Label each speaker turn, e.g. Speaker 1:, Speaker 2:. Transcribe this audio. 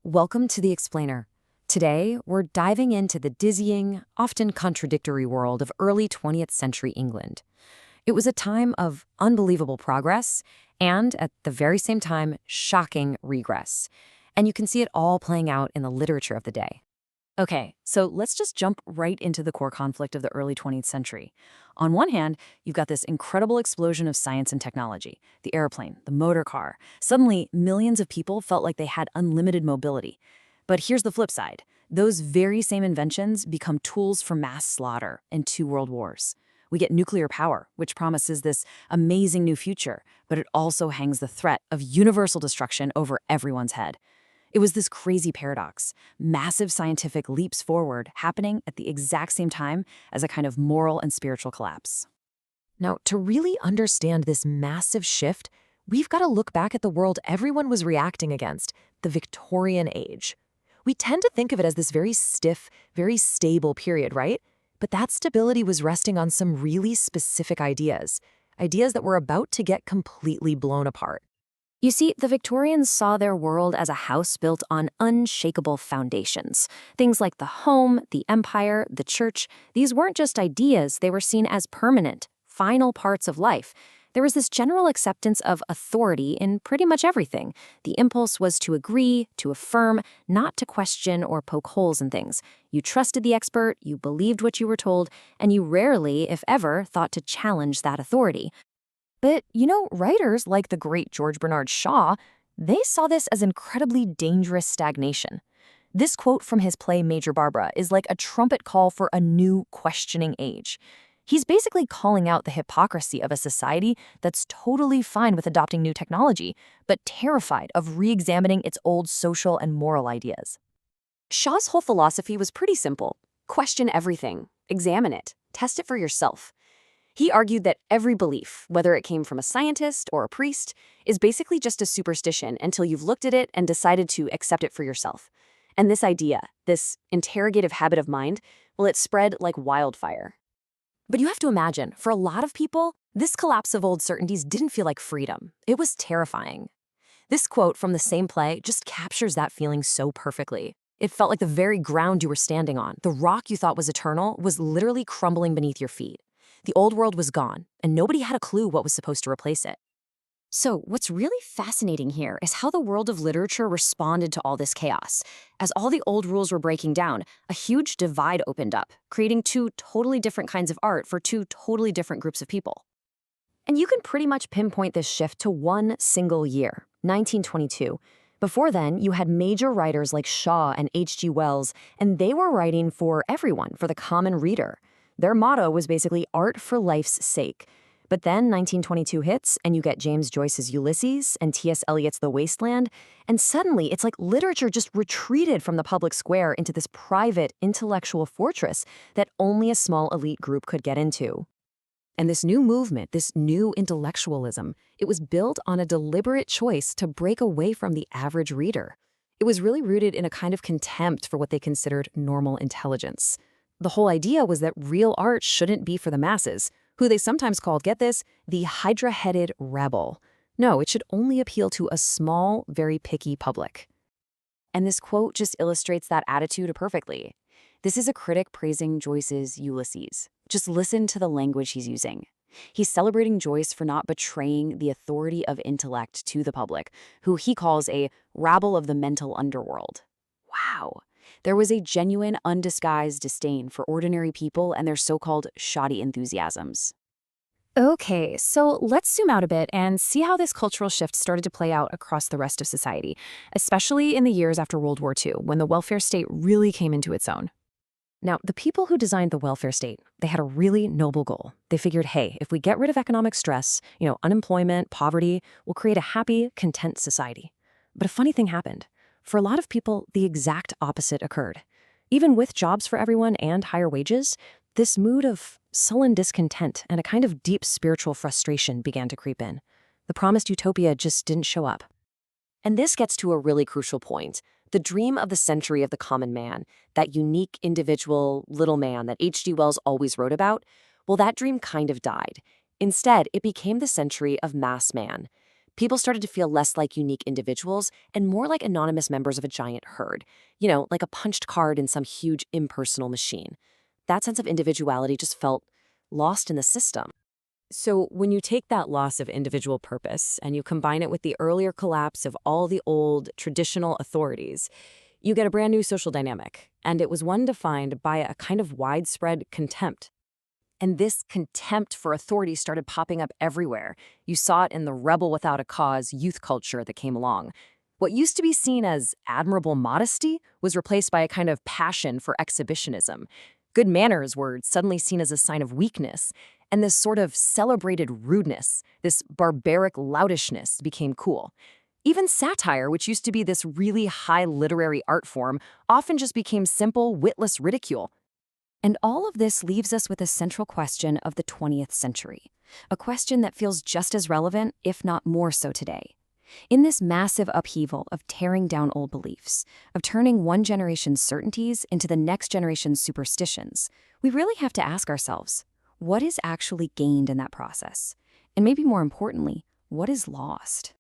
Speaker 1: Welcome to The Explainer. Today, we're diving into the dizzying, often contradictory world of early 20th century England. It was a time of unbelievable progress and, at the very same time, shocking regress. And you can see it all playing out in the literature of the day. Okay, so let's just jump right into the core conflict of the early 20th century. On one hand, you've got this incredible explosion of science and technology, the airplane, the motor car. Suddenly, millions of people felt like they had unlimited mobility. But here's the flip side. Those very same inventions become tools for mass slaughter in two world wars. We get nuclear power, which promises this amazing new future, but it also hangs the threat of universal destruction over everyone's head. It was this crazy paradox, massive scientific leaps forward happening at the exact same time as a kind of moral and spiritual collapse. Now, to really understand this massive shift, we've got to look back at the world everyone was reacting against, the Victorian Age. We tend to think of it as this very stiff, very stable period, right? But that stability was resting on some really specific ideas that were about to get completely blown apart. You see, the Victorians saw their world as a house built on unshakable foundations. Things like the home, the empire, the church, these weren't just ideas, they were seen as permanent, final parts of life. There was this general acceptance of authority in pretty much everything. The impulse was to agree, to affirm, not to question or poke holes in things. You trusted the expert, you believed what you were told, and you rarely, if ever, thought to challenge that authority. But, writers like the great George Bernard Shaw, they saw this as incredibly dangerous stagnation. This quote from his play Major Barbara is like a trumpet call for a new questioning age. He's basically calling out the hypocrisy of a society that's totally fine with adopting new technology, but terrified of re-examining its old social and moral ideas. Shaw's whole philosophy was pretty simple. Question everything, examine it, test it for yourself. He argued that every belief, whether it came from a scientist or a priest, is basically just a superstition until you've looked at it and decided to accept it for yourself. And this idea, this interrogative habit of mind, well, it spread like wildfire. But you have to imagine, for a lot of people, this collapse of old certainties didn't feel like freedom. It was terrifying. This quote from the same play just captures that feeling so perfectly. It felt like the very ground you were standing on, the rock you thought was eternal, was literally crumbling beneath your feet. The old world was gone, and nobody had a clue what was supposed to replace it. So what's really fascinating here is how the world of literature responded to all this chaos. As all the old rules were breaking down, a huge divide opened up, creating two totally different kinds of art for two totally different groups of people. And you can pretty much pinpoint this shift to one single year, 1922. Before then, you had major writers like Shaw and H.G. Wells, and they were writing for everyone, for the common reader. Their motto was basically art for life's sake. But then 1922 hits, and you get James Joyce's Ulysses and T.S. Eliot's The Wasteland, and suddenly it's like literature just retreated from the public square into this private, intellectual fortress that only a small elite group could get into. And this new movement, this new intellectualism, it was built on a deliberate choice to break away from the average reader. It was really rooted in a kind of contempt for what they considered normal intelligence. The whole idea was that real art shouldn't be for the masses, who they sometimes called, get this, the hydra-headed rebel. No, it should only appeal to a small, very picky public. And this quote just illustrates that attitude perfectly. This is a critic praising Joyce's Ulysses. Just listen to the language he's using. He's celebrating Joyce for not betraying the authority of intellect to the public, who he calls a rabble of the mental underworld. Wow. There was a genuine, undisguised disdain for ordinary people and their so-called shoddy enthusiasms. Okay, so let's zoom out a bit and see how this cultural shift started to play out across the rest of society, especially in the years after World War II, when the welfare state really came into its own. Now, the people who designed the welfare state, they had a really noble goal. They figured, hey, if we get rid of economic stress, unemployment, poverty, we'll create a happy, content society. But a funny thing happened. For a lot of people, the exact opposite occurred. Even with jobs for everyone and higher wages, this mood of sullen discontent and a kind of deep spiritual frustration began to creep in. The promised utopia just didn't show up. And this gets to a really crucial point. The dream of the century of the common man, that unique individual little man that H.G. Wells always wrote about, well, that dream kind of died. Instead, it became the century of mass man. People started to feel less like unique individuals and more like anonymous members of a giant herd, like a punched card in some huge impersonal machine. That sense of individuality just felt lost in the system. So when you take that loss of individual purpose and you combine it with the earlier collapse of all the old traditional authorities, you get a brand new social dynamic, and it was one defined by a kind of widespread contempt. And this contempt for authority started popping up everywhere. You saw it in the rebel without a cause youth culture that came along. What used to be seen as admirable modesty was replaced by a kind of passion for exhibitionism. Good manners were suddenly seen as a sign of weakness, and this sort of celebrated rudeness, this barbaric loutishness, became cool. Even satire, which used to be this really high literary art form, often just became simple, witless ridicule. And all of this leaves us with a central question of the 20th century, a question that feels just as relevant, if not more so today. In this massive upheaval of tearing down old beliefs, of turning one generation's certainties into the next generation's superstitions, we really have to ask ourselves, what is actually gained in that process? And maybe more importantly, what is lost?